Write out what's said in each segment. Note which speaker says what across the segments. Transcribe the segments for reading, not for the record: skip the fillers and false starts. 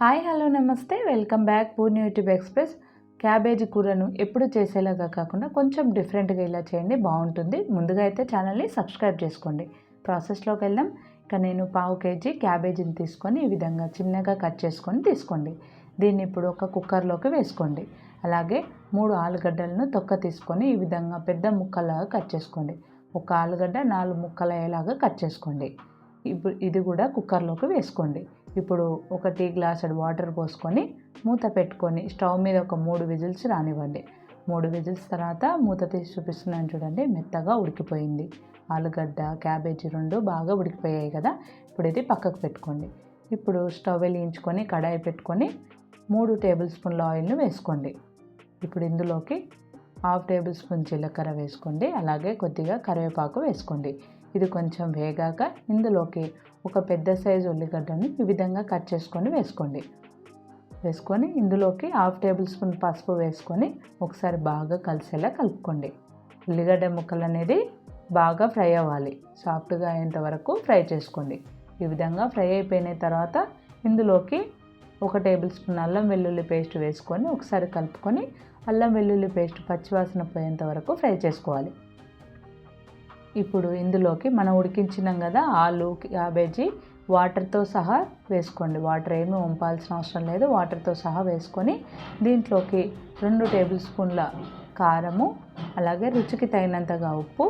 Speaker 1: Hi hello నమస్తే welcome back Purni YouTube Express. Cabbage కూరను ఎప్పుడు చేసేలాగా కాకుండా కొంచెం డిఫరెంట్గా ఇలా చేయండి, బాగుంటుంది. ముందుగా అయితే ఛానల్ని సబ్స్క్రైబ్ చేసుకోండి. ప్రాసెస్లోకి వెళ్దాం. ఇక నేను 1/2 kg క్యాబేజీని తీసుకొని ఈ విధంగా చిన్నగా కట్ చేసుకొని తీసుకోండి. దీన్ని ఇప్పుడు ఒక కుక్కర్లోకి వేసుకోండి. అలాగే 3 ఆలుగడ్డలను తొక్క తీసుకొని ఈ విధంగా పెద్ద ముక్కలాగా కట్ చేసుకోండి. ఒక ఆలుగడ్డ 4 ముక్కలు అయ్యేలాగా కట్ చేసుకోండి. ఇప్పుడు ఇది కూడా కుక్కర్లోకి వేసుకోండి. ఇప్పుడు ఒక టీ గ్లాసుడు వాటర్ పోసుకొని మూత పెట్టుకొని స్టవ్ మీద ఒక 3 విజిల్స్ రానివ్వండి. 3 విజిల్స్ తర్వాత మూత తీసి చూపిస్తున్నాను చూడండి, మెత్తగా ఉడికిపోయింది. ఆలుగడ్డ క్యాబేజీ 2 బాగా ఉడికిపోయాయి కదా. ఇప్పుడు ఇది పక్కకు పెట్టుకోండి. ఇప్పుడు స్టవ్ వెలిగించుకొని కడాయి పెట్టుకొని 3 టేబుల్ స్పూన్ల ఆయిల్ను వేసుకోండి. ఇప్పుడు ఇందులోకి 1/2 టేబుల్ స్పూన్ జీలకర్ర వేసుకోండి. అలాగే కొద్దిగా కరివేపాకు వేసుకోండి. ఇది కొంచెం వేగాక ఇందులోకి ఒక పెద్ద సైజు ఉల్లిగడ్డని ఈ విధంగా కట్ చేసుకొని వేసుకొని ఇందులోకి 1/2 టేబుల్ స్పూన్ పసుపు వేసుకొని ఒకసారి బాగా కలిసేలా కలుపుకోండి. ఉల్లిగడ్డ ముక్కలు అనేది బాగా ఫ్రై అవ్వాలి, సాఫ్ట్గా అయ్యేంత వరకు ఫ్రై చేసుకోండి. ఈ విధంగా ఫ్రై అయిపోయిన తర్వాత ఇందులోకి 1 టేబుల్ స్పూన్ అల్లం వెల్లుల్లి పేస్ట్ వేసుకొని ఒకసారి కలుపుకొని అల్లం వెల్లుల్లి పేస్ట్ పచ్చివాసన పోయేంత వరకు ఫ్రై చేసుకోవాలి. ఇప్పుడు ఇందులోకి మనం ఉడికించినాం కదా ఆలు క్యాబేజీ, వాటర్తో సహా వేసుకోండి. వాటర్ ఏమీ వంపాల్సిన అవసరం లేదు, వాటర్తో సహా వేసుకొని దీంట్లోకి 2 టేబుల్ స్పూన్ల కారము, అలాగే రుచికి తగినంతగా ఉప్పు,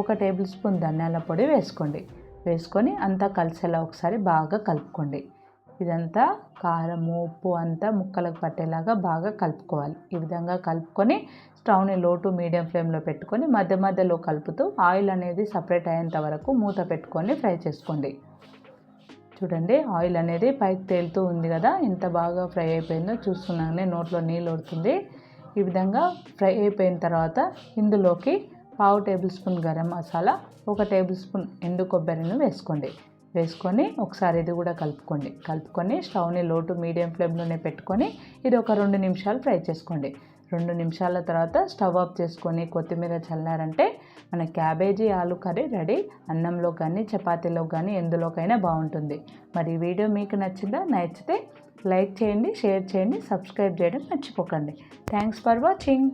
Speaker 1: 1 టేబుల్ స్పూన్ ధనియాల పొడి వేసుకొని అంతా కలిసేలా ఒకసారి బాగా కలుపుకోండి. ఇదంతా కారము ఉప్పు అంతా ముక్కలకు పట్టేలాగా బాగా కలుపుకోవాలి. ఈ విధంగా కలుపుకొని స్టవ్ని లో టు మీడియం ఫ్లేమ్లో పెట్టుకొని మధ్య మధ్యలో కలుపుతూ ఆయిల్ అనేది సపరేట్ అయ్యేంత వరకు మూత పెట్టుకొని ఫ్రై చేసుకోండి. చూడండి, ఆయిల్ అనేది పైకి తేలుతూ ఉంది కదా, ఎంత బాగా ఫ్రై అయిపోయిందో చూస్తున్నానే నోట్లో నీళ్ళు ఊరుతుంది. ఈ విధంగా ఫ్రై అయిపోయిన తర్వాత ఇందులోకి 1/2 table spoon garam masala, 1 table spoon ఎండు కొబ్బరిని వేసుకొని ఒకసారి ఇది కూడా కలుపుకొని స్టవ్ని లో టు మీడియం ఫ్లేమ్లోనే పెట్టుకొని ఇది ఒక 2 నిమిషాలు ఫ్రై చేసుకోండి. 2 నిమిషాల తర్వాత స్టవ్ ఆఫ్ చేసుకొని కొత్తిమీర చల్లారంటే మన క్యాబేజీ ఆలు కర్రీ రెడీ. అన్నంలో కానీ చపాతీలో కానీ ఎందులోకైనా బాగుంటుంది. మరి ఈ వీడియో మీకు నచ్చితే లైక్ చేయండి, షేర్ చేయండి, సబ్స్క్రైబ్ చేయడం మర్చిపోకండి. Thanks for watching.